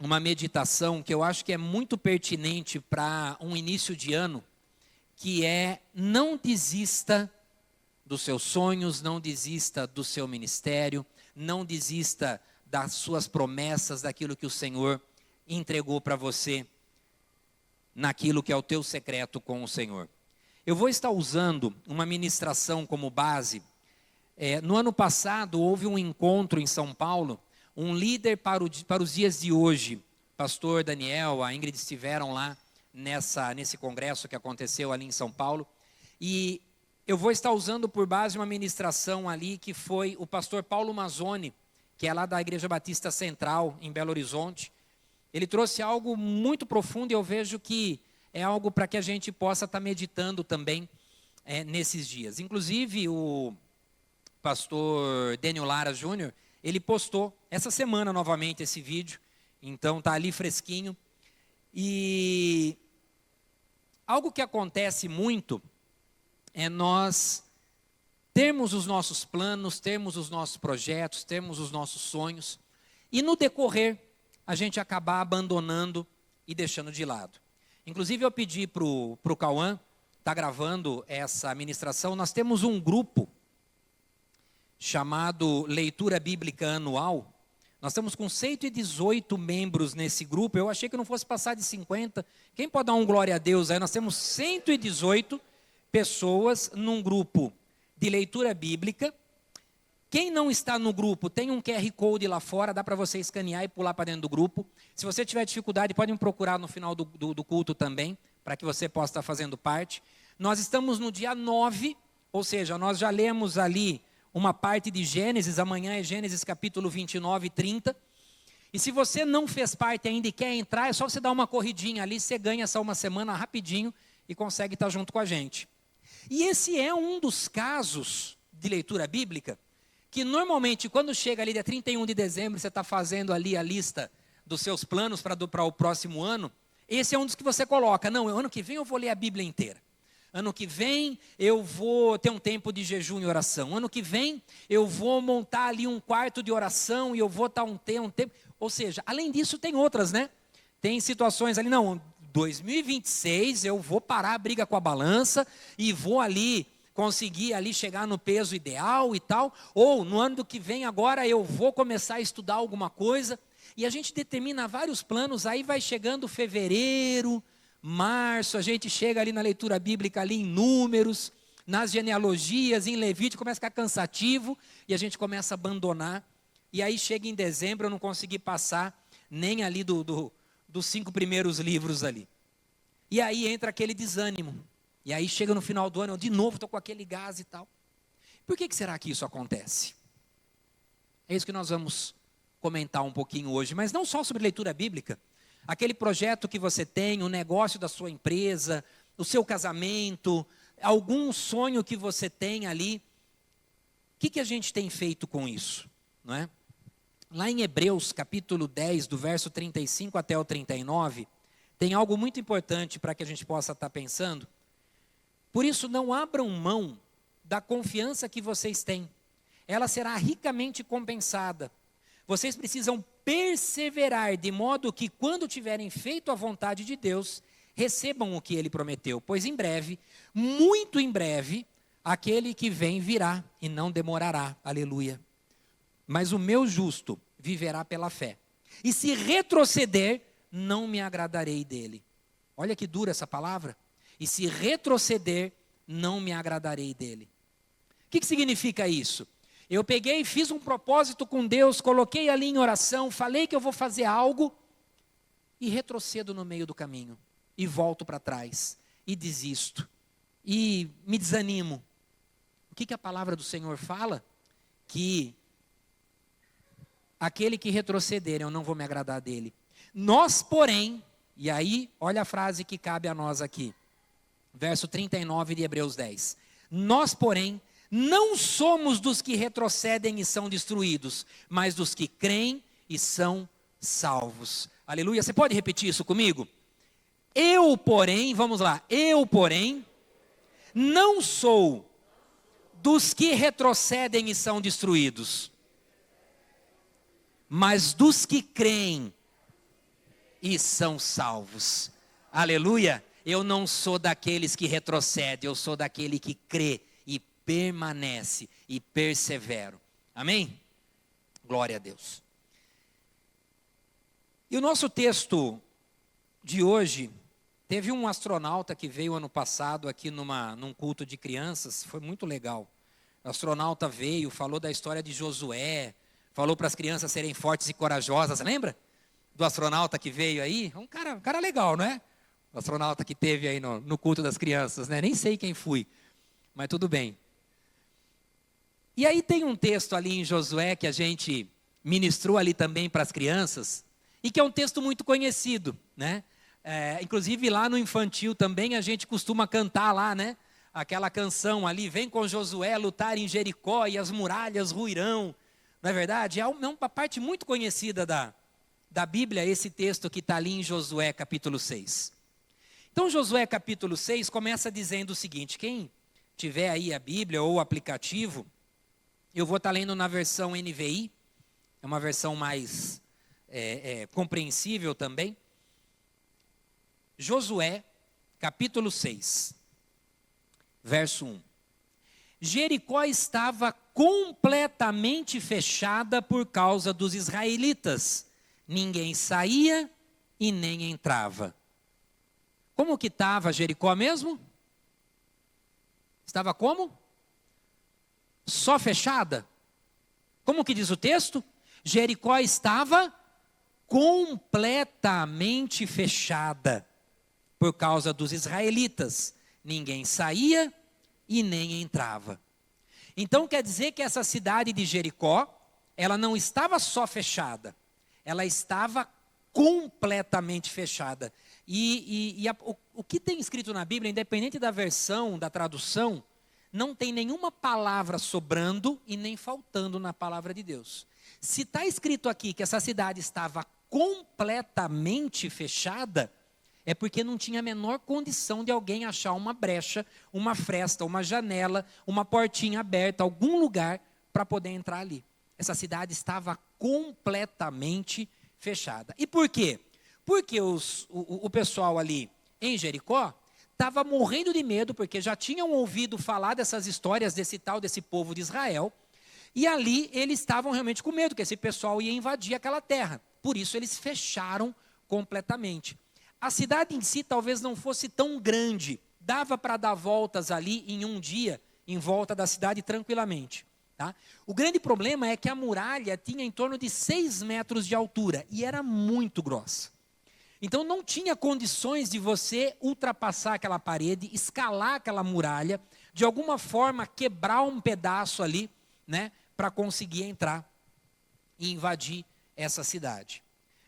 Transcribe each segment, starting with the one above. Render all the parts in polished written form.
uma meditação que eu acho que é muito pertinente para um início de ano, que é: não desista dos seus sonhos, não desista do seu ministério, não desista das suas promessas, daquilo que o Senhor entregou para você, naquilo que é o teu secreto com o Senhor. Eu vou estar usando uma ministração como base. No ano passado houve um encontro em São Paulo, um líder para os dias de hoje. Pastor Daniel, a Ingrid estiveram lá nesse congresso que aconteceu ali em São Paulo. E eu vou estar usando por base uma ministração ali que foi o pastor Paulo Mazzoni, que é lá da Igreja Batista Central, em Belo Horizonte. Ele trouxe algo muito profundo e eu vejo que é algo para que a gente possa estar meditando também nesses dias. Inclusive, o pastor Daniel Lara Júnior, ele postou essa semana novamente esse vídeo, então está ali fresquinho. E algo que acontece muito é nós termos os nossos planos, termos os nossos projetos, termos os nossos sonhos, e no decorrer a gente acabar abandonando e deixando de lado. Inclusive eu pedi para o Cauã, está gravando essa ministração, nós temos um grupo chamado Leitura Bíblica Anual. Nós estamos com 118 membros nesse grupo. Eu achei que não fosse passar de 50. Quem pode dar um glória a Deus aí? Nós temos 118 pessoas num grupo de leitura bíblica. Quem não está no grupo, tem um QR Code lá fora, dá para você escanear e pular para dentro do grupo. Se você tiver dificuldade, pode me procurar no final do culto também, para que você possa estar fazendo parte. Nós estamos no dia 9, ou seja, nós já lemos ali uma parte de Gênesis, amanhã é Gênesis capítulo 29 e 30. E se você não fez parte ainda e quer entrar, é só você dar uma corridinha ali, você ganha essa uma semana rapidinho e consegue estar junto com a gente. E esse é um dos casos de leitura bíblica, que normalmente quando chega ali dia 31 de dezembro, você está fazendo ali a lista dos seus planos para o próximo ano, esse é um dos que você coloca: não, ano que vem eu vou ler a Bíblia inteira. Ano que vem eu vou ter um tempo de jejum e oração. Ano que vem eu vou montar ali um quarto de oração e eu vou estar um tempo. Ou seja, além disso tem outras, né? Tem situações ali, não, 2026 eu vou parar a briga com a balança e vou ali conseguir ali chegar no peso ideal e tal. Ou no ano que vem agora eu vou começar a estudar alguma coisa. E a gente determina vários planos, aí vai chegando fevereiro, março, a gente chega ali na leitura bíblica, ali em Números, nas genealogias, em Levítico, começa a ficar cansativo e a gente começa a abandonar. E aí chega em dezembro, eu não consegui passar nem ali dos 5 primeiros livros ali. E aí entra aquele desânimo. E aí chega no final do ano, eu de novo estou com aquele gás e tal. Por que será que isso acontece? É isso que nós vamos comentar um pouquinho hoje, mas não só sobre leitura bíblica. Aquele projeto que você tem, o negócio da sua empresa, o seu casamento, algum sonho que você tem ali. O que a gente tem feito com isso? Não é? Lá em Hebreus, capítulo 10, do verso 35 até o 39, tem algo muito importante para que a gente possa estar pensando. Por isso, não abram mão da confiança que vocês têm. Ela será ricamente compensada. Vocês precisam perseverar de modo que, quando tiverem feito a vontade de Deus, recebam o que Ele prometeu. Pois em breve, muito em breve, aquele que vem virá e não demorará. Aleluia. Mas o meu justo viverá pela fé. E se retroceder, não me agradarei dele. Olha que dura essa palavra. E se retroceder, não me agradarei dele. O que significa isso? Eu peguei, fiz um propósito com Deus, coloquei ali em oração, falei que eu vou fazer algo e retrocedo no meio do caminho. E volto para trás. E desisto. E me desanimo. O que a palavra do Senhor fala? Que aquele que retroceder, eu não vou me agradar dele. Nós, porém, e aí, olha a frase que cabe a nós aqui. Verso 39 de Hebreus 10. Nós, porém, não somos dos que retrocedem e são destruídos, mas dos que creem e são salvos. Aleluia. Você pode repetir isso comigo? Eu, porém, vamos lá. Eu, porém, não sou dos que retrocedem e são destruídos, mas dos que creem e são salvos. Aleluia! Eu não sou daqueles que retrocedem, eu sou daquele que crê e permanece e persevera. Amém? Glória a Deus. E o nosso texto de hoje, teve um astronauta que veio ano passado aqui num culto de crianças, foi muito legal. O astronauta veio, falou da história de Josué, falou para as crianças serem fortes e corajosas, lembra? Do astronauta que veio aí, um cara legal, não é? O astronauta que teve aí no culto das crianças, né? Nem sei quem fui, mas tudo bem. E aí tem um texto ali em Josué que a gente ministrou ali também para as crianças, e que é um texto muito conhecido, né? Inclusive lá no infantil também a gente costuma cantar lá, né? Aquela canção ali, vem com Josué lutar em Jericó e as muralhas ruirão. Não é verdade? É uma parte muito conhecida da Bíblia, esse texto que está ali em Josué capítulo 6. Então Josué capítulo 6 começa dizendo o seguinte, quem tiver aí a Bíblia ou o aplicativo, eu vou estar lendo na versão NVI, é uma versão mais compreensível também. Josué capítulo 6, verso 1. Jericó estava completamente fechada por causa dos israelitas. Ninguém saía e nem entrava. Como que estava Jericó mesmo? Estava como? Só fechada? Como que diz o texto? Jericó estava completamente fechada por causa dos israelitas. Ninguém saía e nem entrava. Então quer dizer que essa cidade de Jericó, ela não estava só fechada, ela estava completamente fechada. O que tem escrito na Bíblia, independente da versão, da tradução, não tem nenhuma palavra sobrando e nem faltando na palavra de Deus. Se está escrito aqui que essa cidade estava completamente fechada, é porque não tinha a menor condição de alguém achar uma brecha, uma fresta, uma janela, uma portinha aberta, algum lugar para poder entrar ali. Essa cidade estava completamente fechada. E por quê? Porque o pessoal ali em Jericó estava morrendo de medo, porque já tinham ouvido falar dessas histórias desse povo de Israel, e ali eles estavam realmente com medo, que esse pessoal ia invadir aquela terra. Por isso eles fecharam completamente. A cidade em si talvez não fosse tão grande, dava para dar voltas ali em um dia, em volta da cidade tranquilamente. Tá? O grande problema é que a muralha tinha em torno de 6 metros de altura, e era muito grossa. Então não tinha condições de você ultrapassar aquela parede, escalar aquela muralha, de alguma forma quebrar um pedaço ali, né, para conseguir entrar e invadir essa cidade.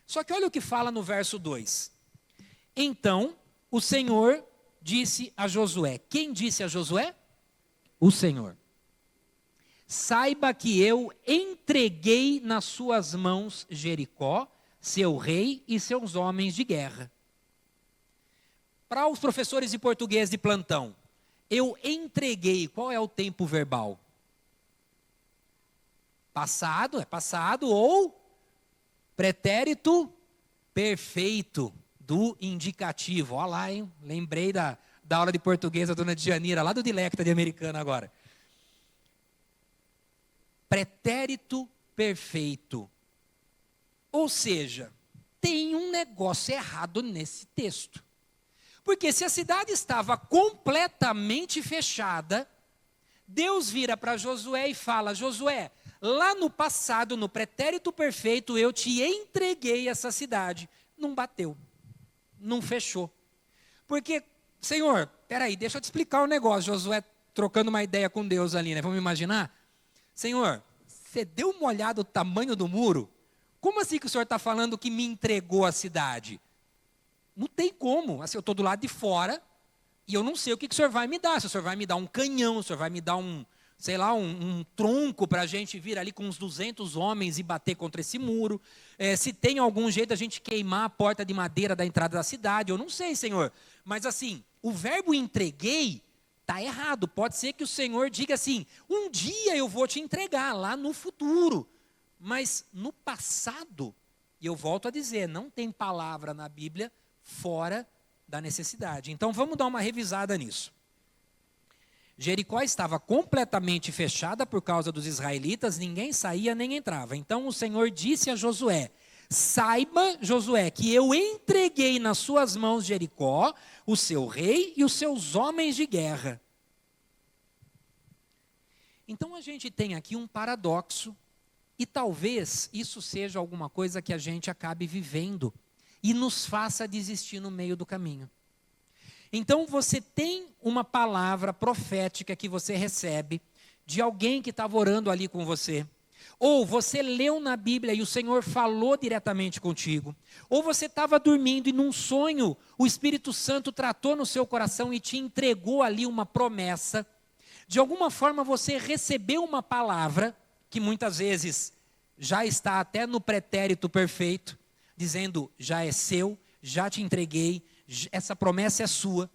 Só que olha o que fala no verso 2. Então o Senhor disse a Josué. Quem disse a Josué? O Senhor. Saiba que eu entreguei nas suas mãos Jericó, seu rei e seus homens de guerra. Para os professores de português de plantão, eu entreguei, qual é o tempo verbal? Passado, é passado, ou pretérito perfeito do indicativo. Olha lá, hein? Lembrei da aula de português da dona Djanira, lá do Dilecta de Americana agora. Pretérito perfeito. Ou seja, tem um negócio errado nesse texto. Porque se a cidade estava completamente fechada, Deus vira para Josué e fala: Josué, lá no passado, no pretérito perfeito, eu te entreguei essa cidade. Não bateu, não fechou. Porque, Senhor, peraí, deixa eu te explicar o negócio. Josué trocando uma ideia com Deus ali, né? Vamos imaginar? Senhor, você deu uma olhada no tamanho do muro? Como assim que o senhor está falando que me entregou a cidade? Não tem como. Assim, eu estou do lado de fora e eu não sei o que o senhor vai me dar. Se o senhor vai me dar um canhão, o senhor vai me dar um tronco para a gente vir ali com uns 200 homens e bater contra esse muro. Se tem algum jeito a gente queimar a porta de madeira da entrada da cidade, eu não sei, Senhor. Mas assim, o verbo entreguei está errado. Pode ser que o Senhor diga assim, um dia eu vou te entregar lá no futuro. Mas no passado, E eu volto a dizer, não tem palavra na Bíblia fora da necessidade. Então vamos dar uma revisada nisso. Jericó estava completamente fechada por causa dos israelitas, ninguém saía nem entrava. Então o Senhor disse a Josué: saiba, Josué, que eu entreguei nas suas mãos Jericó, o seu rei e os seus homens de guerra. Então a gente tem aqui um paradoxo, e talvez isso seja alguma coisa que a gente acabe vivendo e nos faça desistir no meio do caminho. Então você tem uma palavra profética que você recebe de alguém que estava orando ali com você. Ou você leu na Bíblia e o Senhor falou diretamente contigo. Ou você estava dormindo e num sonho o Espírito Santo tratou no seu coração e te entregou ali uma promessa. De alguma forma você recebeu uma palavra, que muitas vezes já está até no pretérito perfeito, dizendo, já é seu, já te entreguei, essa promessa é sua.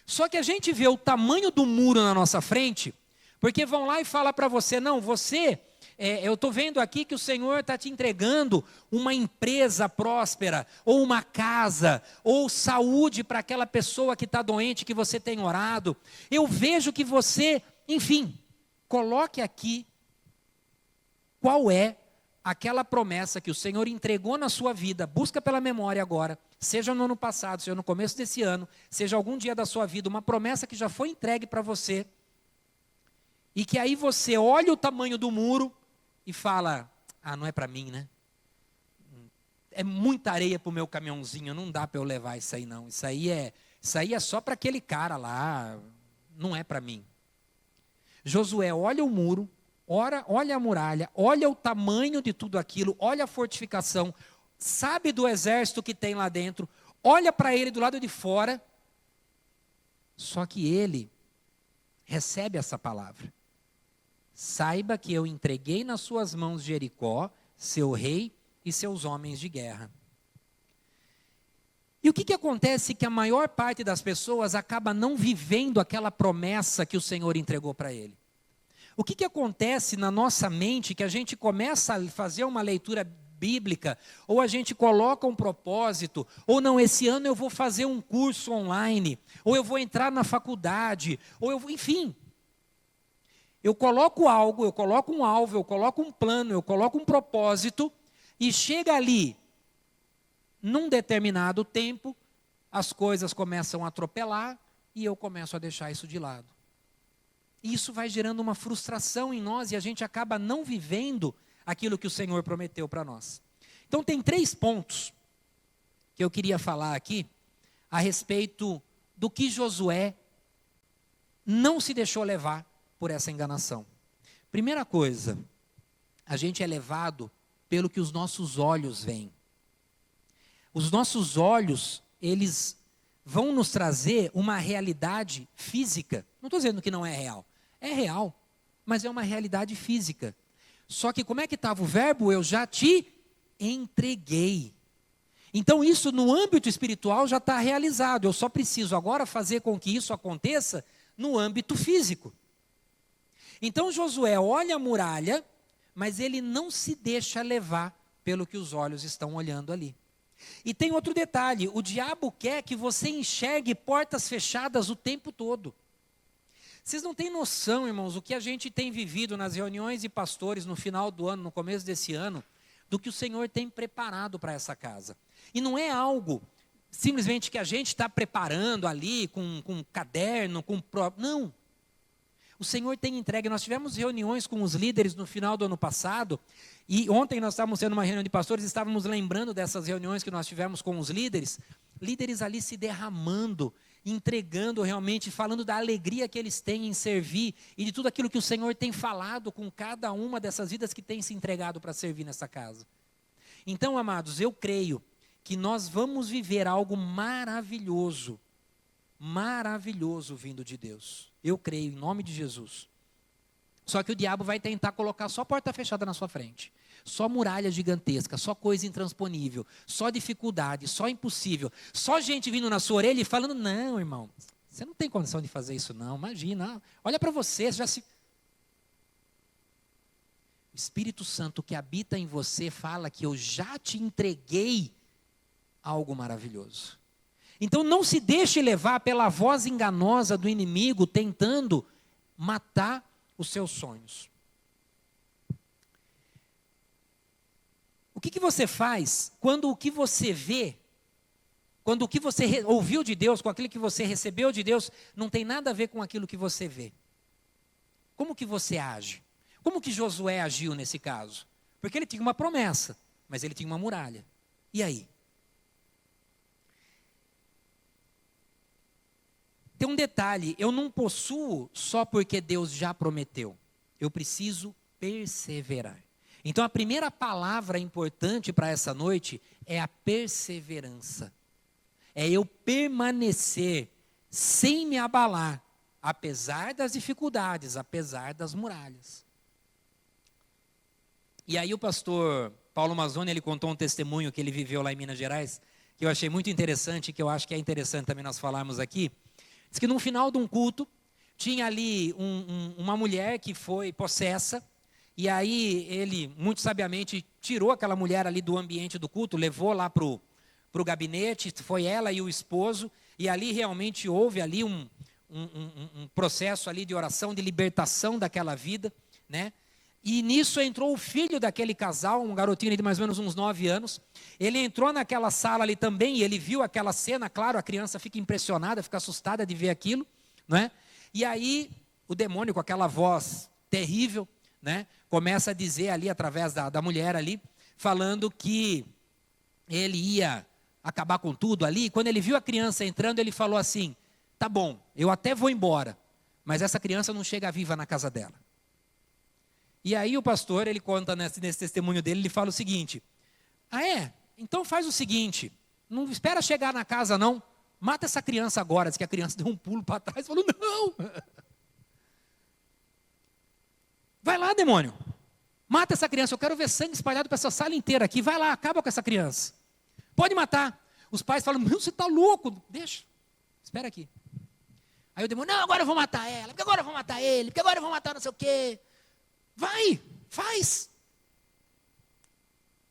Só que a gente vê o tamanho do muro na nossa frente, porque vão lá e falam para você, não, você, eu estou vendo aqui que o Senhor está te entregando uma empresa próspera, ou uma casa, ou saúde para aquela pessoa que está doente, que você tem orado. Eu vejo que você, enfim, coloque aqui qual é aquela promessa que o Senhor entregou na sua vida. Busca pela memória agora, seja no ano passado, seja no começo desse ano, seja algum dia da sua vida, uma promessa que já foi entregue para você, e que aí você olha o tamanho do muro e fala, não é para mim, né? É muita areia para o meu caminhãozinho, não dá para eu levar isso aí não, isso aí é só para aquele cara lá, não é para mim. Josué olha o muro, olha a muralha, olha o tamanho de tudo aquilo, olha a fortificação, sabe do exército que tem lá dentro, olha para ele do lado de fora, só que ele recebe essa palavra. Saiba que eu entreguei nas suas mãos Jericó, seu rei e seus homens de guerra. E o que acontece que a maior parte das pessoas acaba não vivendo aquela promessa que o Senhor entregou para ele? O que acontece na nossa mente que a gente começa a fazer uma leitura bíblica, ou a gente coloca um propósito, ou não, esse ano eu vou fazer um curso online, ou eu vou entrar na faculdade, enfim. Eu coloco algo, eu coloco um alvo, eu coloco um plano, eu coloco um propósito, e chega ali, num determinado tempo, as coisas começam a atropelar, e eu começo a deixar isso de lado. E isso vai gerando uma frustração em nós, e a gente acaba não vivendo aquilo que o Senhor prometeu para nós. Então tem 3 pontos que eu queria falar aqui, a respeito do que Josué não se deixou levar por essa enganação. Primeira coisa, a gente é levado pelo que os nossos olhos veem. Os nossos olhos, eles vão nos trazer uma realidade física. Não estou dizendo que não é real. É real, mas é uma realidade física. Só que como é que estava o verbo? Eu já te entreguei. Então isso no âmbito espiritual já está realizado. Eu só preciso agora fazer com que isso aconteça no âmbito físico. Então Josué olha a muralha, mas ele não se deixa levar pelo que os olhos estão olhando ali. E tem outro detalhe, o diabo quer que você enxergue portas fechadas o tempo todo. Vocês não têm noção, irmãos, o que a gente tem vivido nas reuniões de pastores no final do ano, no começo desse ano, do que o Senhor tem preparado para essa casa. E não é algo simplesmente que a gente está preparando ali com um caderno, não. O Senhor tem entregue. Nós tivemos reuniões com os líderes no final do ano passado, e ontem nós estávamos tendo uma reunião de pastores, estávamos lembrando dessas reuniões que nós tivemos com os líderes ali se derramando, entregando realmente, falando da alegria que eles têm em servir, e de tudo aquilo que o Senhor tem falado com cada uma dessas vidas que têm se entregado para servir nessa casa. Então, amados, eu creio que nós vamos viver algo maravilhoso vindo de Deus. Eu creio, em nome de Jesus. Só que o diabo vai tentar colocar só porta fechada na sua frente. Só muralha gigantesca, só coisa intransponível, só dificuldade, só impossível. Só gente vindo na sua orelha e falando, não, irmão, você não tem condição de fazer isso não, imagina. Olha para você, já se... O Espírito Santo que habita em você fala que eu já te entreguei algo maravilhoso. Então não se deixe levar pela voz enganosa do inimigo tentando matar os seus sonhos. O que você faz quando o que você vê, quando o que você ouviu de Deus, com aquilo que você recebeu de Deus, não tem nada a ver com aquilo que você vê? Como que você age? Como que Josué agiu nesse caso? Porque ele tinha uma promessa, mas ele tinha uma muralha. E aí? Tem um detalhe, eu não possuo só porque Deus já prometeu. Eu preciso perseverar. Então a primeira palavra importante para essa noite é a perseverança. É eu permanecer sem me abalar, apesar das dificuldades, apesar das muralhas. E aí o pastor Paulo Mazzoni, ele contou um testemunho que ele viveu lá em Minas Gerais, que eu achei muito interessante, que eu acho que é interessante também nós falarmos aqui. Diz que no final de um culto, tinha ali uma mulher que foi possessa, e aí ele, muito sabiamente, tirou aquela mulher ali do ambiente do culto, levou lá para o gabinete, foi ela e o esposo, e ali realmente houve ali um processo ali de oração, de libertação daquela vida, né? E nisso entrou o filho daquele casal, um garotinho de mais ou menos uns 9 anos. Ele entrou naquela sala ali também, e ele viu aquela cena, claro, a criança fica impressionada, fica assustada de ver aquilo, não é? E aí o demônio, com aquela voz terrível, né, começa a dizer ali, através da mulher ali, falando que ele ia acabar com tudo ali. Quando ele viu a criança entrando, ele falou assim: tá bom, eu até vou embora, mas essa criança não chega viva na casa dela. E aí o pastor, ele conta nesse testemunho dele, ele fala o seguinte: ah é? Então faz o seguinte, não espera chegar na casa não, mata essa criança agora. Diz que a criança deu um pulo para trás e falou: não! Vai lá, demônio, mata essa criança, eu quero ver sangue espalhado para essa sala inteira aqui, vai lá, acaba com essa criança. Pode matar. Os pais falam: meu, você está louco, deixa, espera aqui. Aí o demônio: não, agora eu vou matar ela, porque agora eu vou matar ele, porque agora eu vou matar não sei o quê. Vai, faz.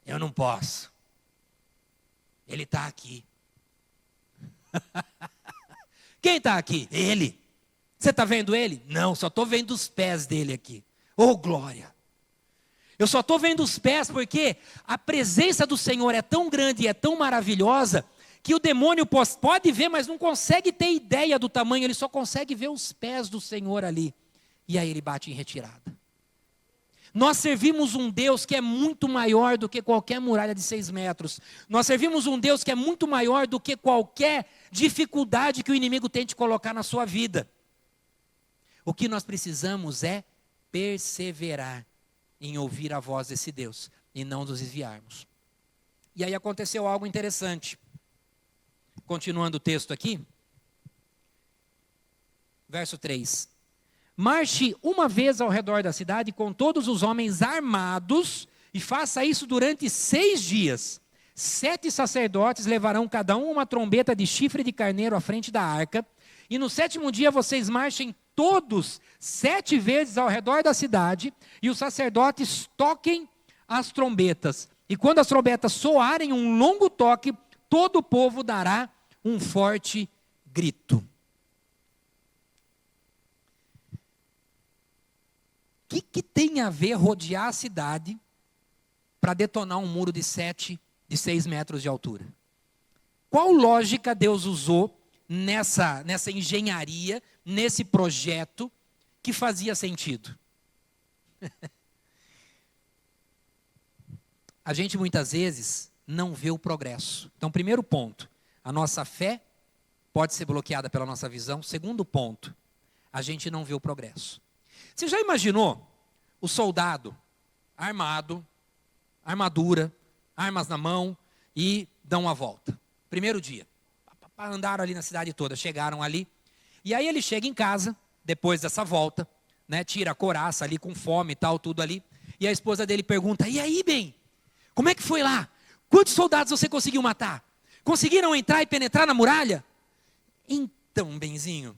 Eu não posso. Ele está aqui. Quem está aqui? Ele. Você está vendo ele? Não, só estou vendo os pés dele aqui. Oh, glória. Eu só estou vendo os pés porque a presença do Senhor é tão grande e é tão maravilhosa que o demônio pode ver, mas não consegue ter ideia do tamanho, ele só consegue ver os pés do Senhor ali. E aí ele bate em retirada. Nós servimos um Deus que é muito maior do que qualquer muralha de 6 metros. Nós servimos um Deus que é muito maior do que qualquer dificuldade que o inimigo tente colocar na sua vida. O que nós precisamos é perseverar em ouvir a voz desse Deus e não nos desviarmos. E aí aconteceu algo interessante. Continuando o texto aqui, verso 3. Marche uma vez ao redor da cidade com todos os homens armados e faça isso durante 6 dias. 7 sacerdotes levarão cada um uma trombeta de chifre de carneiro à frente da arca. E no 7º dia vocês marchem todos 7 vezes ao redor da cidade e os sacerdotes toquem as trombetas. E quando as trombetas soarem um longo toque, todo o povo dará um forte grito. O que tem a ver rodear a cidade para detonar um muro de 6 metros de altura? Qual lógica Deus usou nessa engenharia, nesse projeto, que fazia sentido? A gente muitas vezes não vê o progresso. Então, primeiro ponto, a nossa fé pode ser bloqueada pela nossa visão. Segundo ponto, a gente não vê o progresso. Você já imaginou o soldado armado, armadura, armas na mão e dão uma volta? Primeiro dia, andaram ali na cidade toda, chegaram ali. E aí ele chega em casa, depois dessa volta, né, tira a couraça ali com fome e tal, tudo ali. E a esposa dele pergunta: e aí, bem, como é que foi lá? Quantos soldados você conseguiu matar? Conseguiram entrar e penetrar na muralha? Então, benzinho,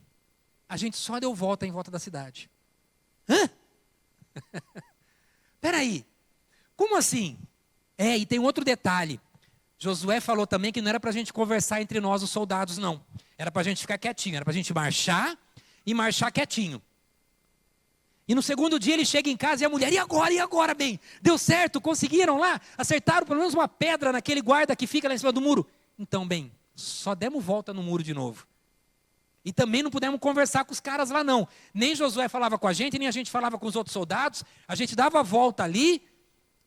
a gente só deu volta em volta da cidade. Hã? Peraí, como assim? E tem outro detalhe. Josué falou também que não era para a gente conversar entre nós, os soldados, não. Era para a gente ficar quietinho, era para a gente marchar e marchar quietinho. E no segundo dia ele chega em casa e a mulher, e agora, bem? Deu certo? Conseguiram lá? Acertaram pelo menos uma pedra naquele guarda que fica lá em cima do muro? Então, bem, só demos volta no muro de novo. E também não pudemos conversar com os caras lá não. Nem Josué falava com a gente, nem a gente falava com os outros soldados. A gente dava a volta ali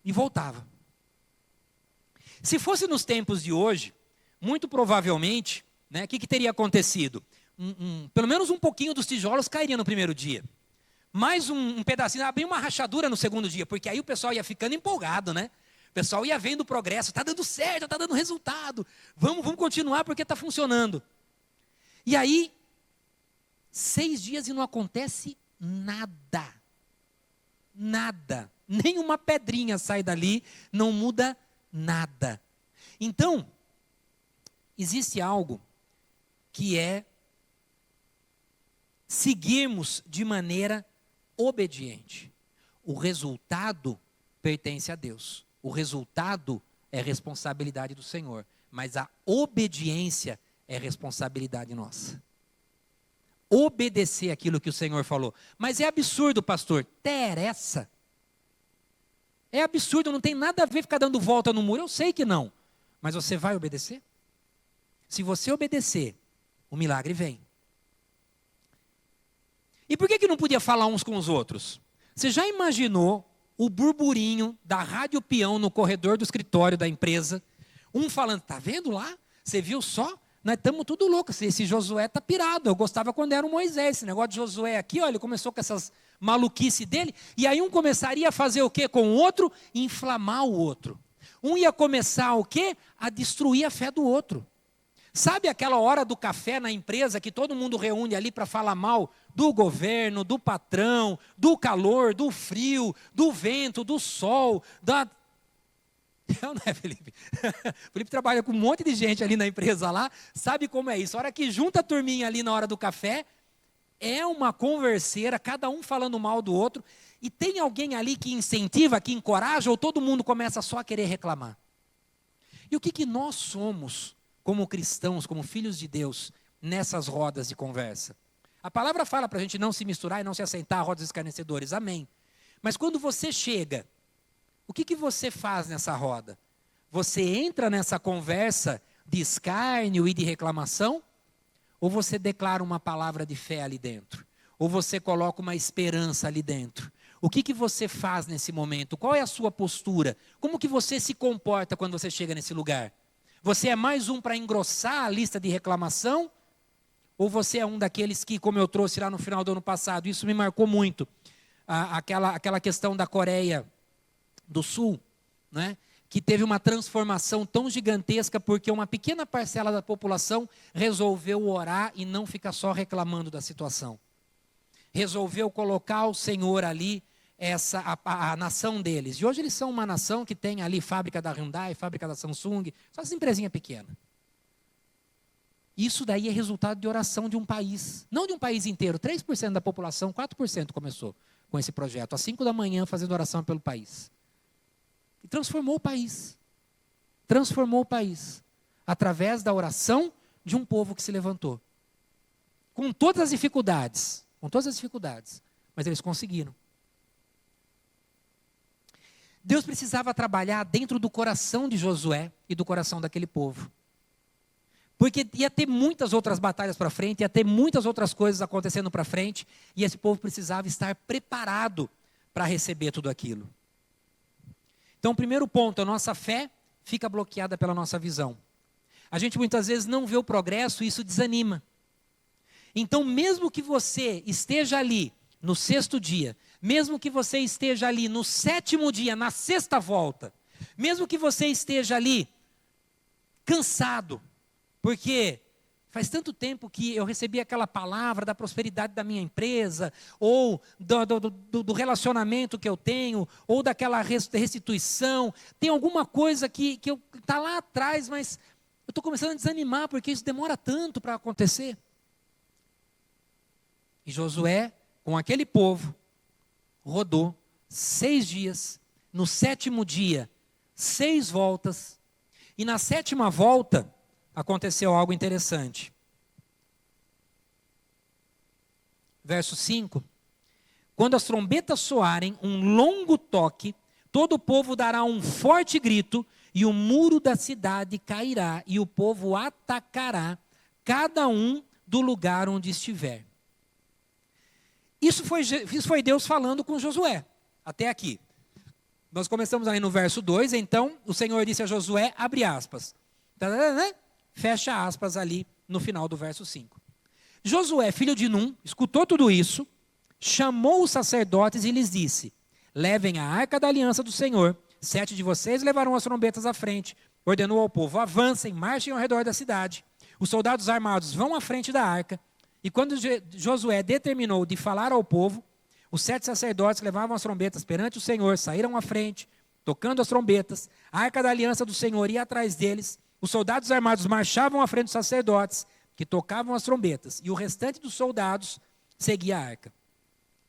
e voltava. Se fosse nos tempos de hoje, muito provavelmente, né, o que teria acontecido? Pelo menos um pouquinho dos tijolos cairia no primeiro dia. Mais um pedacinho, abria uma rachadura no segundo dia, porque aí o pessoal ia ficando empolgado, né? O pessoal ia vendo o progresso, está dando certo, está dando resultado. Vamos continuar porque está funcionando. E aí, 6 dias e não acontece nada. Nada. Nenhuma pedrinha sai dali, não muda nada. Então, existe algo que é seguirmos de maneira obediente. O resultado pertence a Deus. O resultado é responsabilidade do Senhor. Mas a obediência é responsabilidade nossa. Obedecer aquilo que o Senhor falou. Mas é absurdo, pastor. Interessa. É absurdo, não tem nada a ver ficar dando volta no muro. Eu sei que não. Mas você vai obedecer? Se você obedecer, o milagre vem. E por que não podia falar uns com os outros? Você já imaginou o burburinho da rádio peão no corredor do escritório da empresa? Um falando, tá vendo lá? Você viu só? Nós estamos tudo loucos. Esse Josué está pirado. Eu gostava quando era o Moisés. Esse negócio de Josué aqui, olha, ele começou com essas maluquices dele. E aí um começaria a fazer o quê com o outro? Inflamar o outro. Um ia começar o quê? A destruir a fé do outro. Sabe aquela hora do café na empresa que todo mundo reúne ali para falar mal do governo, do patrão, do calor, do frio, do vento, do sol, da... Não é, Felipe? Felipe trabalha com um monte de gente ali na empresa lá, sabe como é isso. A hora que junta a turminha ali na hora do café, é uma converseira, cada um falando mal do outro, e tem alguém ali que incentiva, que encoraja, ou todo mundo começa só a querer reclamar? E o que nós somos como cristãos, como filhos de Deus, nessas rodas de conversa? A palavra fala para a gente não se misturar e não se assentar a rodas escarnecedores, amém. Mas quando você chega, o que você faz nessa roda? Você entra nessa conversa de escárnio e de reclamação? Ou você declara uma palavra de fé ali dentro? Ou você coloca uma esperança ali dentro? O que você faz nesse momento? Qual é a sua postura? Como que você se comporta quando você chega nesse lugar? Você é mais um para engrossar a lista de reclamação? Ou você é um daqueles que, como eu trouxe lá no final do ano passado, isso me marcou muito, aquela questão da Coreia do Sul, né? Que teve uma transformação tão gigantesca porque uma pequena parcela da população resolveu orar e não ficar só reclamando da situação. Resolveu colocar o Senhor ali, a nação deles. E hoje eles são uma nação que tem ali fábrica da Hyundai, fábrica da Samsung, só essa empresinha pequena. Isso daí é resultado de oração de um país, não de um país inteiro. 3% da população, 4% começou com esse projeto, às 5 da manhã fazendo oração pelo país. E transformou o país. Transformou o país. Através da oração de um povo que se levantou. Com todas as dificuldades. Com todas as dificuldades. Mas eles conseguiram. Deus precisava trabalhar dentro do coração de Josué e do coração daquele povo. Porque ia ter muitas outras batalhas para frente, ia ter muitas outras coisas acontecendo para frente, e esse povo precisava estar preparado para receber tudo aquilo. Então, o primeiro ponto, a nossa fé fica bloqueada pela nossa visão. A gente muitas vezes não vê o progresso e isso desanima. Então, mesmo que você esteja ali no 6º dia, mesmo que você esteja ali no 7º dia, na 6ª volta, mesmo que você esteja ali cansado, porque faz tanto tempo que eu recebi aquela palavra da prosperidade da minha empresa, ou do relacionamento que eu tenho, ou daquela restituição. Tem alguma coisa que está lá atrás, mas eu estou começando a desanimar, porque isso demora tanto para acontecer. E Josué, com aquele povo, rodou 6 dias no 7º dia, 6 voltas. E na 7ª volta, aconteceu algo interessante. Verso 5. Quando as trombetas soarem um longo toque, todo o povo dará um forte grito, e o muro da cidade cairá, e o povo atacará, cada um do lugar onde estiver. Isso foi Deus falando com Josué, até aqui. Nós começamos aí no verso 2, então o Senhor disse a Josué, abre aspas. Fecha aspas ali no final do verso 5. Josué, filho de Num, escutou tudo isso, chamou os sacerdotes e lhes disse, levem a arca da aliança do Senhor, 7 de vocês levarão as trombetas à frente. Ordenou ao povo, avancem, marchem ao redor da cidade. Os soldados armados vão à frente da arca. E quando Josué determinou de falar ao povo, os 7 sacerdotes que levavam as trombetas perante o Senhor saíram à frente, tocando as trombetas. A arca da aliança do Senhor ia atrás deles. Os soldados armados marchavam à frente dos sacerdotes, que tocavam as trombetas. E o restante dos soldados seguia a arca.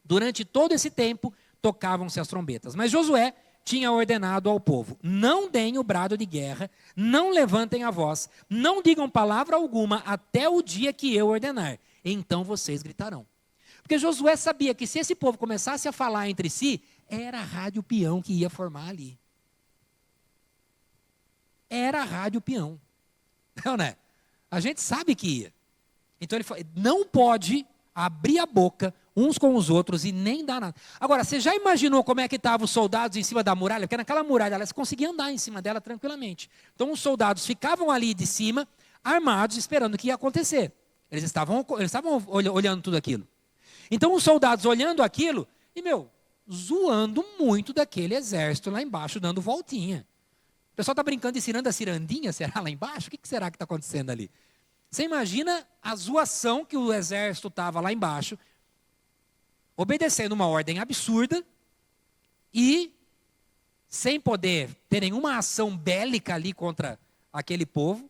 Durante todo esse tempo, tocavam-se as trombetas. Mas Josué tinha ordenado ao povo, não deem o brado de guerra, não levantem a voz, não digam palavra alguma até o dia que eu ordenar. Então vocês gritarão. Porque Josué sabia que se esse povo começasse a falar entre si, era a rádio peão que ia formar ali. Era a rádio peão. Não, né? A gente sabe que ia. Então ele falou, não pode abrir a boca uns com os outros e nem dar nada. Agora, você já imaginou como é que estavam os soldados em cima da muralha? Porque naquela muralha elas conseguiam andar em cima dela tranquilamente. Então os soldados ficavam ali de cima, armados, esperando o que ia acontecer. Eles estavam olhando tudo aquilo. Então os soldados olhando aquilo, e zoando muito daquele exército lá embaixo, dando voltinha. O pessoal está brincando de cirandinha, será lá embaixo? O que será que está acontecendo ali? Você imagina a zoação que o exército estava lá embaixo, obedecendo uma ordem absurda e sem poder ter nenhuma ação bélica ali contra aquele povo,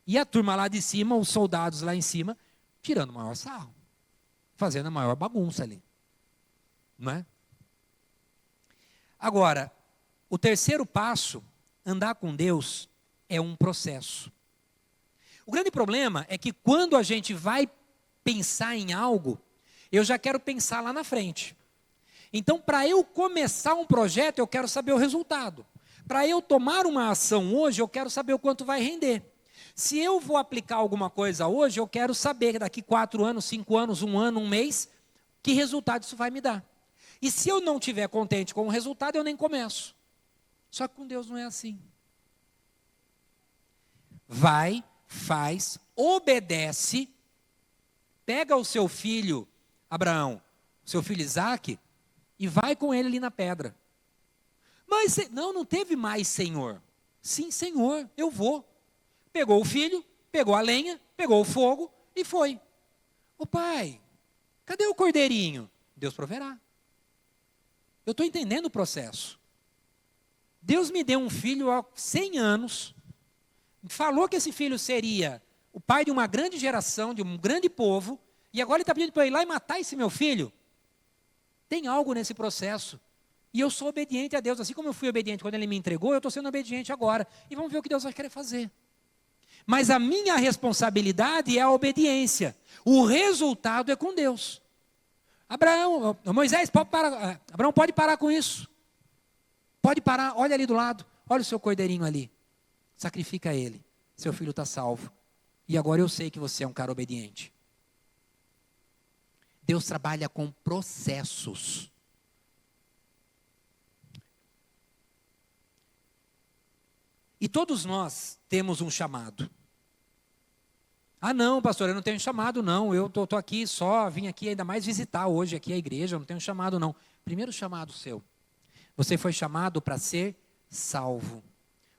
e a turma lá de cima, os soldados lá em cima, tirando o maior sarro, fazendo a maior bagunça ali. Não é? Agora, o terceiro passo, andar com Deus, é um processo. O grande problema é que quando a gente vai pensar em algo, eu já quero pensar lá na frente. Então, para eu começar um projeto, eu quero saber o resultado. Para eu tomar uma ação hoje, eu quero saber o quanto vai render. Se eu vou aplicar alguma coisa hoje, eu quero saber daqui 4 anos, 5 anos, 1 ano, 1 mês, que resultado isso vai me dar. E se eu não estiver contente com o resultado, eu nem começo. Só que com Deus não é assim. Vai, faz, obedece, pega o seu filho Abraão, seu filho Isaque, e vai com ele ali na pedra. Mas, não teve mais Senhor. Sim, Senhor, eu vou. Pegou o filho, pegou a lenha, pegou o fogo e foi. Ô pai, cadê o cordeirinho? Deus proverá. Eu estou entendendo o processo. Deus me deu um filho há 100 anos, falou que esse filho seria o pai de uma grande geração, de um grande povo, e agora ele está pedindo para eu ir lá e matar esse meu filho. Tem algo nesse processo. E eu sou obediente a Deus, assim como eu fui obediente quando Ele me entregou, eu estou sendo obediente agora. E vamos ver o que Deus vai querer fazer. Mas a minha responsabilidade é a obediência. O resultado é com Deus. Moisés, pode parar. Abraão, pode parar com isso. Pode parar, olha ali do lado. Olha o seu cordeirinho ali. Sacrifica ele. Seu filho está salvo. E agora eu sei que você é um cara obediente. Deus trabalha com processos. E todos nós temos um chamado. Ah não, pastor, eu não tenho chamado não, eu estou aqui só, vim aqui ainda mais visitar hoje aqui a igreja, eu não tenho chamado não. Primeiro chamado seu, você foi chamado para ser salvo.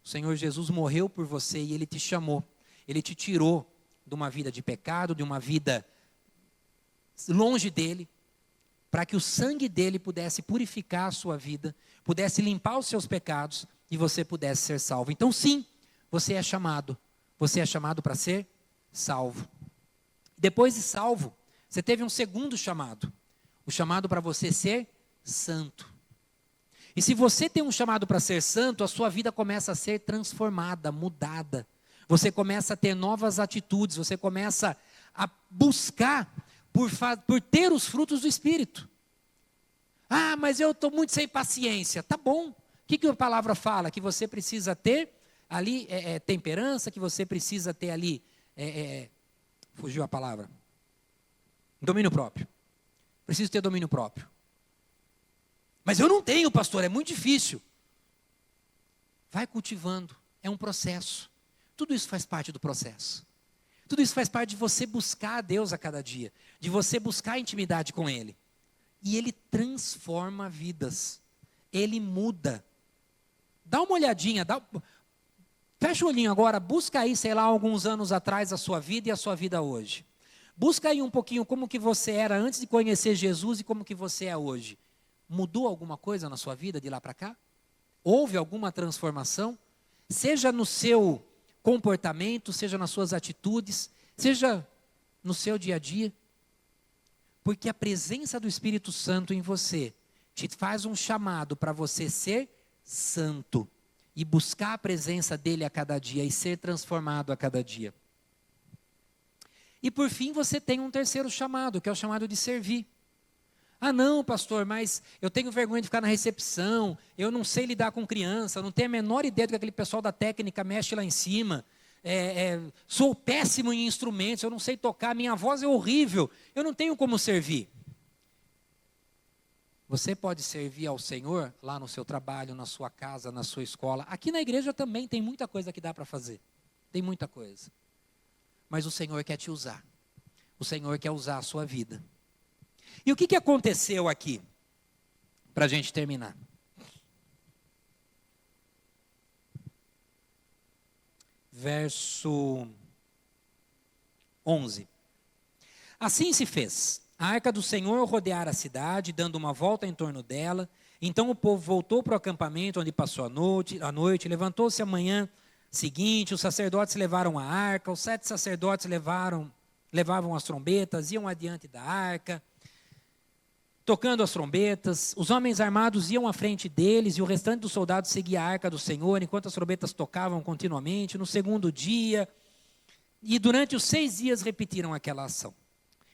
O Senhor Jesus morreu por você e Ele te chamou, Ele te tirou de uma vida de pecado, de uma vida longe dEle, para que o sangue dEle pudesse purificar a sua vida, pudesse limpar os seus pecados e você pudesse ser salvo. Então sim, você é chamado para ser salvo. Depois de salvo, você teve um segundo chamado, o chamado para você ser santo. E se você tem um chamado para ser santo, a sua vida começa a ser transformada, mudada. Você começa a ter novas atitudes, você começa a buscar por ter os frutos do Espírito. Ah, mas eu estou muito sem paciência. Tá bom. O que a palavra fala? Que você precisa ter ali temperança, que você precisa ter ali, fugiu a palavra, domínio próprio. Preciso ter domínio próprio. Mas eu não tenho, pastor, é muito difícil. Vai cultivando, é um processo. Tudo isso faz parte do processo. Tudo isso faz parte de você buscar a Deus a cada dia, de você buscar a intimidade com Ele. E Ele transforma vidas, Ele muda. Dá uma olhadinha, fecha o olhinho agora, busca aí, sei lá, alguns anos atrás a sua vida e a sua vida hoje. Busca aí um pouquinho como que você era antes de conhecer Jesus e como que você é hoje. Mudou alguma coisa na sua vida de lá para cá? Houve alguma transformação? Seja no seu comportamento, seja nas suas atitudes, seja no seu dia a dia. Porque a presença do Espírito Santo em você te faz um chamado para você ser santo e buscar a presença dele a cada dia e ser transformado a cada dia. E por fim você tem um terceiro chamado, que é o chamado de servir. Ah não, pastor, mas eu tenho vergonha de ficar na recepção, eu não sei lidar com criança, não tenho a menor ideia do que aquele pessoal da técnica mexe lá em cima, sou péssimo em instrumentos, eu não sei tocar, minha voz é horrível, eu não tenho como servir. Você pode servir ao Senhor lá no seu trabalho, na sua casa, na sua escola. Aqui na igreja também tem muita coisa que dá para fazer, tem muita coisa. Mas o Senhor quer te usar, o Senhor quer usar a sua vida. E o que aconteceu aqui? Para a gente terminar. Verso 11. Assim se fez. A arca do Senhor rodeara a cidade, dando uma volta em torno dela. Então o povo voltou para o acampamento onde passou a noite. Levantou-se a manhã seguinte, os sacerdotes levaram a arca. Os 7 sacerdotes levavam as trombetas, iam adiante da arca, tocando as trombetas. Os homens armados iam à frente deles e o restante dos soldados seguia a arca do Senhor, enquanto as trombetas tocavam continuamente. No segundo dia, e durante os 6 dias repetiram aquela ação.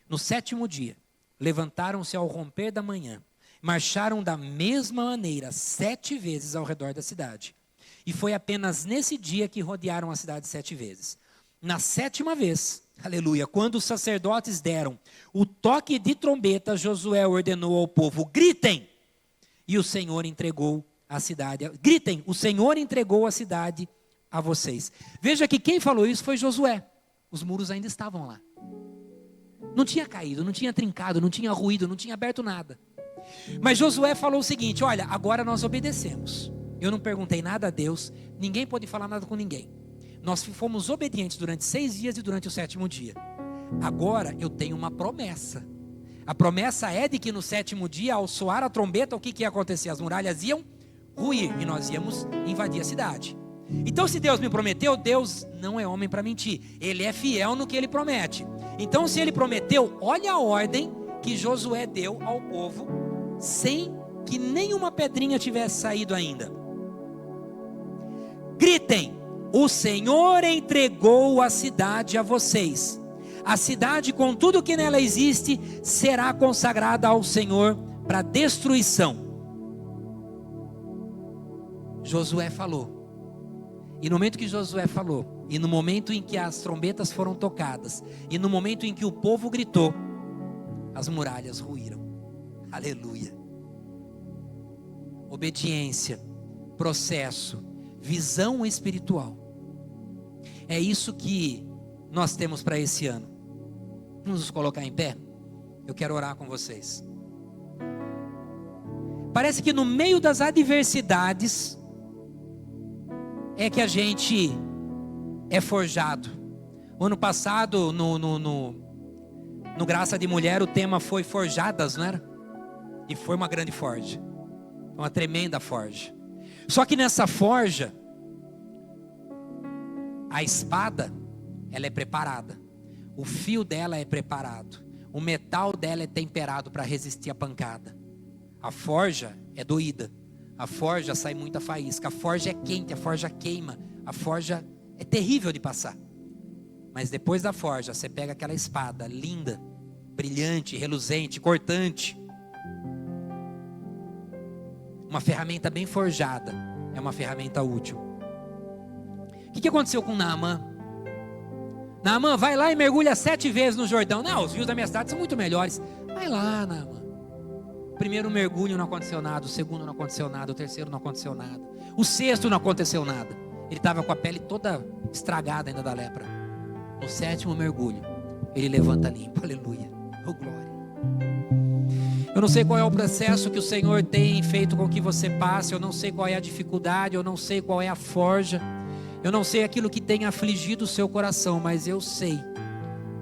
No 7º dia, levantaram-se ao romper da manhã, marcharam da mesma maneira 7 vezes ao redor da cidade. E foi apenas nesse dia que rodearam a cidade 7 vezes. Na 7ª vez, aleluia, quando os sacerdotes deram o toque de trombeta, Josué ordenou ao povo: gritem! E o Senhor entregou a cidade. Gritem, o Senhor entregou a cidade a vocês. Veja que quem falou isso foi Josué. Os muros ainda estavam lá. Não tinha caído, não tinha trincado, não tinha ruído, não tinha aberto nada. Mas Josué falou o seguinte: olha, agora nós obedecemos. Eu não perguntei nada a Deus, ninguém pôde falar nada com ninguém. Nós fomos obedientes durante 6 dias e durante o 7º dia. Agora eu tenho uma promessa. A promessa é de que no 7º dia, ao soar a trombeta, o que ia acontecer? As muralhas iam ruir e nós íamos invadir a cidade. Então, se Deus me prometeu, Deus não é homem para mentir. Ele é fiel no que ele promete. Então, se ele prometeu, olha a ordem que Josué deu ao povo, sem que nenhuma pedrinha tivesse saído ainda. Gritem: o Senhor entregou a cidade a vocês. A cidade, com tudo que nela existe, será consagrada ao Senhor para destruição. Josué falou. E no momento que Josué falou, e no momento em que as trombetas foram tocadas, e no momento em que o povo gritou, as muralhas ruíram. Aleluia. Obediência, processo, visão espiritual. É isso que nós temos para esse ano. Vamos nos colocar em pé? Eu quero orar com vocês. Parece que no meio das adversidades é que a gente é forjado. O ano passado, no Graça de Mulher, o tema foi forjadas, não era? E foi uma grande forja. Uma tremenda forja. Só que nessa forja, a espada, ela é preparada. O fio dela é preparado. O metal dela é temperado para resistir à pancada. A forja é doída. a forja sai muita faísca, a forja é quente, a forja queima, a forja é terrível de passar. Mas depois da forja, você pega aquela espada linda, brilhante, reluzente, cortante. Uma ferramenta bem forjada é uma ferramenta útil. O que aconteceu com Naamã? Naamã, vai lá e mergulha 7 vezes no Jordão. Não, os rios da minha cidade são muito melhores. Vai lá, Naamã. O primeiro mergulho não aconteceu nada, o segundo não aconteceu nada, o terceiro não aconteceu nada, o sexto não aconteceu nada. Ele estava com a pele toda estragada ainda da lepra. No 7º mergulho, ele levanta limpo, aleluia, oh glória. Eu não sei qual é o processo que o Senhor tem feito com que você passe, eu não sei qual é a dificuldade, eu não sei qual é a forja, eu não sei aquilo que tem afligido o seu coração, mas eu sei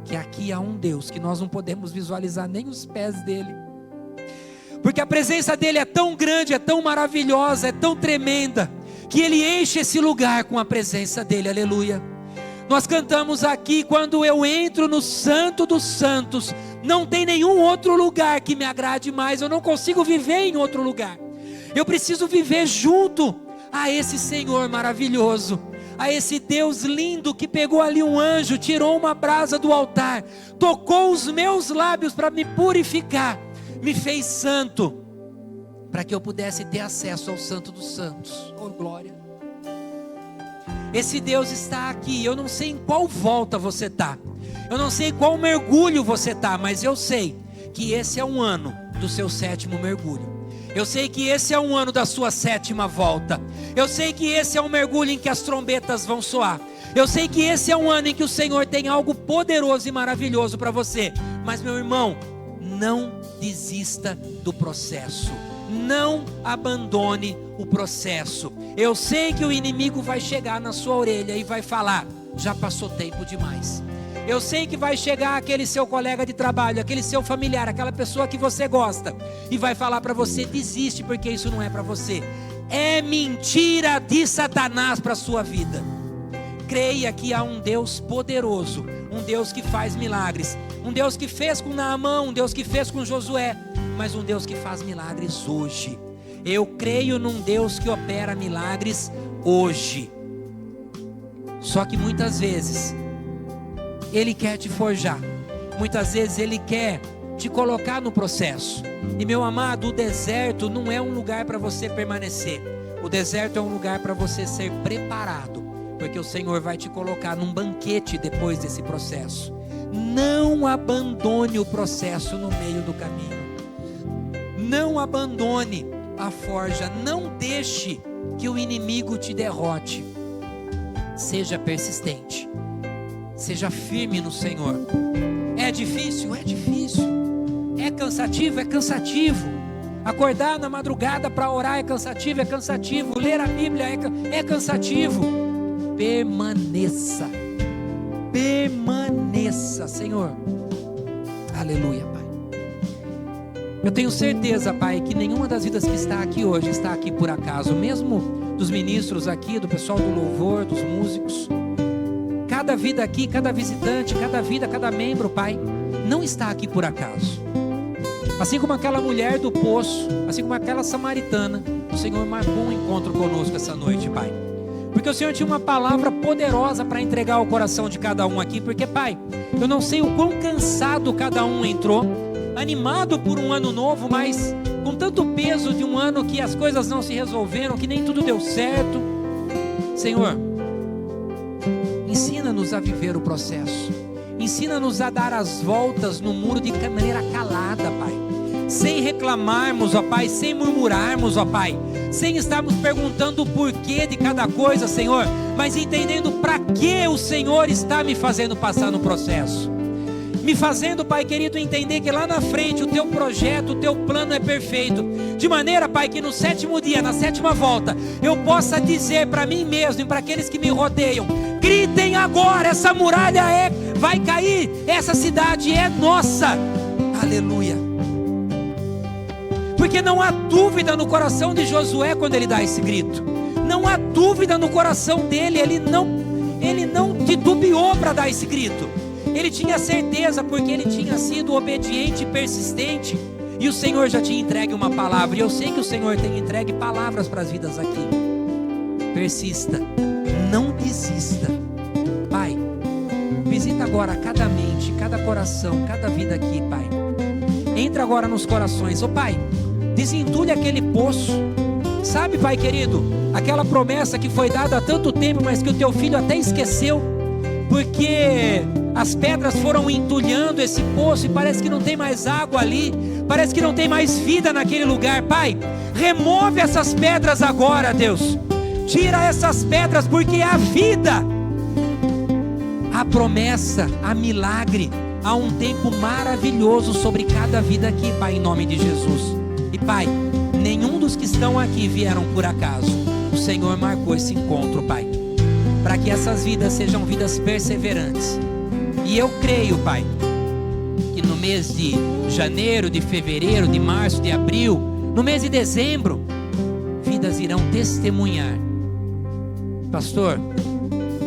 que aqui há um Deus que nós não podemos visualizar nem os pés dele, porque a presença dele é tão grande, é tão maravilhosa, é tão tremenda, que ele enche esse lugar com a presença dele, aleluia. Nós cantamos aqui, quando eu entro no Santo dos Santos, não tem nenhum outro lugar que me agrade mais, eu não consigo viver em outro lugar, eu preciso viver junto a esse Senhor maravilhoso, a esse Deus lindo que pegou ali um anjo, tirou uma brasa do altar, tocou os meus lábios para me purificar, me fez santo, para que eu pudesse ter acesso ao Santo dos Santos, oh glória. Esse Deus está aqui, eu não sei em qual volta você está, eu não sei em qual mergulho você está, mas eu sei que esse é um ano do seu 7º mergulho, eu sei que esse é um ano da sua 7ª volta, eu sei que esse é um mergulho em que as trombetas vão soar, eu sei que esse é um ano em que o Senhor tem algo poderoso e maravilhoso para você, mas meu irmão, não desista do processo, não abandone o processo. Eu sei que o inimigo vai chegar na sua orelha e vai falar, já passou tempo demais. Eu sei que vai chegar aquele seu colega de trabalho, aquele seu familiar, aquela pessoa que você gosta, e vai falar para você, desiste porque isso não é para você. É mentira de Satanás para a sua vida. Creia que há um Deus poderoso, um Deus que faz milagres, um Deus que fez com Naamã, um Deus que fez com Josué, mas um Deus que faz milagres hoje. Eu creio num Deus que opera milagres hoje. Só que muitas vezes Ele quer te forjar, muitas vezes Ele quer te colocar no processo. E meu amado, o deserto não é um lugar para você permanecer, o deserto é um lugar para você ser preparado, porque o Senhor vai te colocar num banquete depois desse processo. Não abandone o processo no meio do caminho, não abandone a forja, não deixe que o inimigo te derrote. Seja persistente, seja firme no Senhor. É difícil? É difícil. É cansativo? É cansativo. Acordar na madrugada para orar é cansativo? É cansativo. Ler a Bíblia é cansativo. Permaneça, permaneça, Senhor. Aleluia, Pai. Eu tenho certeza, Pai, que nenhuma das vidas que está aqui hoje está aqui por acaso, mesmo dos ministros aqui, do pessoal do louvor, dos músicos. Cada vida aqui, cada visitante, cada vida, cada membro, Pai, não está aqui por acaso. Assim como aquela mulher do poço, assim como aquela samaritana, o Senhor marcou um encontro conosco essa noite, Pai. Porque o Senhor tinha uma palavra poderosa para entregar ao coração de cada um aqui. Porque, Pai, eu não sei o quão cansado cada um entrou, animado por um ano novo, mas com tanto peso de um ano que as coisas não se resolveram, que nem tudo deu certo. Senhor, ensina-nos a viver o processo, ensina-nos a dar as voltas no muro de maneira calada, Pai, sem reclamarmos, ó Pai, sem murmurarmos, ó Pai, sem estarmos perguntando o porquê de cada coisa, Senhor, mas entendendo para que o Senhor está me fazendo passar no processo, me fazendo, Pai querido, entender que lá na frente o Teu projeto, o Teu plano é perfeito, de maneira, Pai, que no 7º dia, na 7ª volta, eu possa dizer para mim mesmo e para aqueles que me rodeiam, gritem agora, essa muralha vai cair, essa cidade é nossa, aleluia. Porque não há dúvida no coração de Josué quando ele dá esse grito, não há dúvida no coração dele, ele não titubeou para dar esse grito, ele tinha certeza, porque ele tinha sido obediente e persistente, E o Senhor já te entregue uma palavra. E eu sei que o Senhor tem entregue palavras para as vidas aqui. Persista, não desista. Pai, visita agora cada mente, cada coração, cada vida aqui, Pai. Entra agora nos corações. Ô Pai, desentulhe aquele poço. Sabe, Pai querido, aquela promessa que foi dada há tanto tempo, mas que o teu filho até esqueceu, porque as pedras foram entulhando esse poço e parece que não tem mais água ali, parece que não tem mais vida naquele lugar. Pai, remove essas pedras agora, Deus. Tira essas pedras, porque há vida, há promessa, há milagre, há um tempo maravilhoso sobre cada vida aqui, Pai, em nome de Jesus. E Pai, nenhum dos que estão aqui vieram por acaso. O Senhor marcou esse encontro, Pai, para que essas vidas sejam vidas perseverantes. E eu creio, Pai, que no mês de janeiro, de fevereiro, de março, de abril, no mês de dezembro, vidas irão testemunhar. Pastor,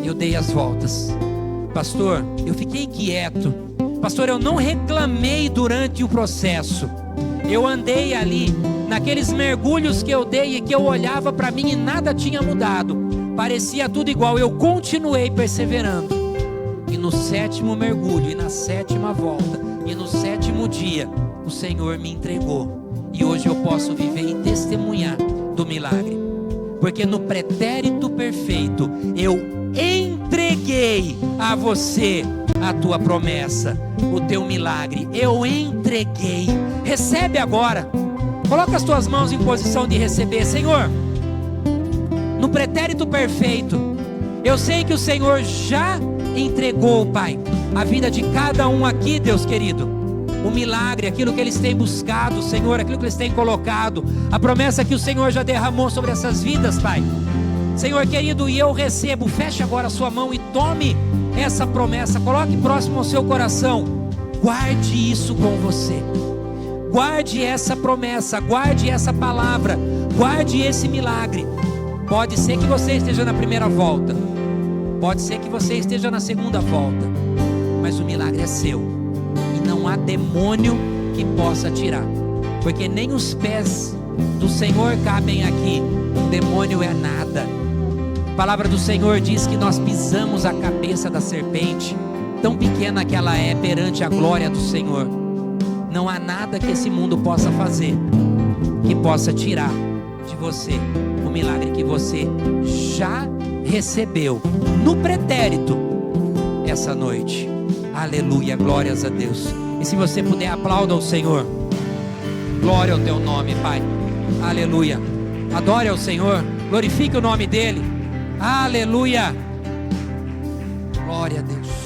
eu dei as voltas. Pastor, eu fiquei quieto. Pastor, eu não reclamei durante o processo. Eu andei ali, naqueles mergulhos que eu dei e que eu olhava para mim e nada tinha mudado. Parecia tudo igual, eu continuei perseverando. E no 7º mergulho, e na 7ª volta, e no 7º dia, o Senhor me entregou. E hoje eu posso viver e testemunhar do milagre. Porque no pretérito perfeito, eu entreguei a você a tua promessa, o teu milagre. Eu entreguei. Recebe agora. Coloca as tuas mãos em posição de receber. Senhor, no pretérito perfeito, eu sei que o Senhor já entregou, Pai, a vida de cada um aqui, Deus querido. O milagre, aquilo que eles têm buscado, Senhor, aquilo que eles têm colocado, a promessa que o Senhor já derramou sobre essas vidas, Pai. Senhor querido, e eu recebo. Feche agora a sua mão e tome essa promessa, coloque próximo ao seu coração. Guarde isso com você. Guarde essa promessa, guarde essa palavra, guarde esse milagre. Pode ser que você esteja na primeira volta, pode ser que você esteja na segunda volta, mas o milagre é seu. E não há demônio que possa tirar, porque nem os pés do Senhor cabem aqui. O demônio é nada. A palavra do Senhor diz que nós pisamos a cabeça da serpente, tão pequena que ela é perante a glória do Senhor. Não há nada que esse mundo possa fazer que possa tirar de você o milagre que você já recebeu no pretérito essa noite. Aleluia, glórias a Deus. E se você puder, aplauda ao Senhor. Glória ao teu nome, Pai. Aleluia. Adore ao Senhor, glorifique o nome dele. Aleluia. Glória a Deus.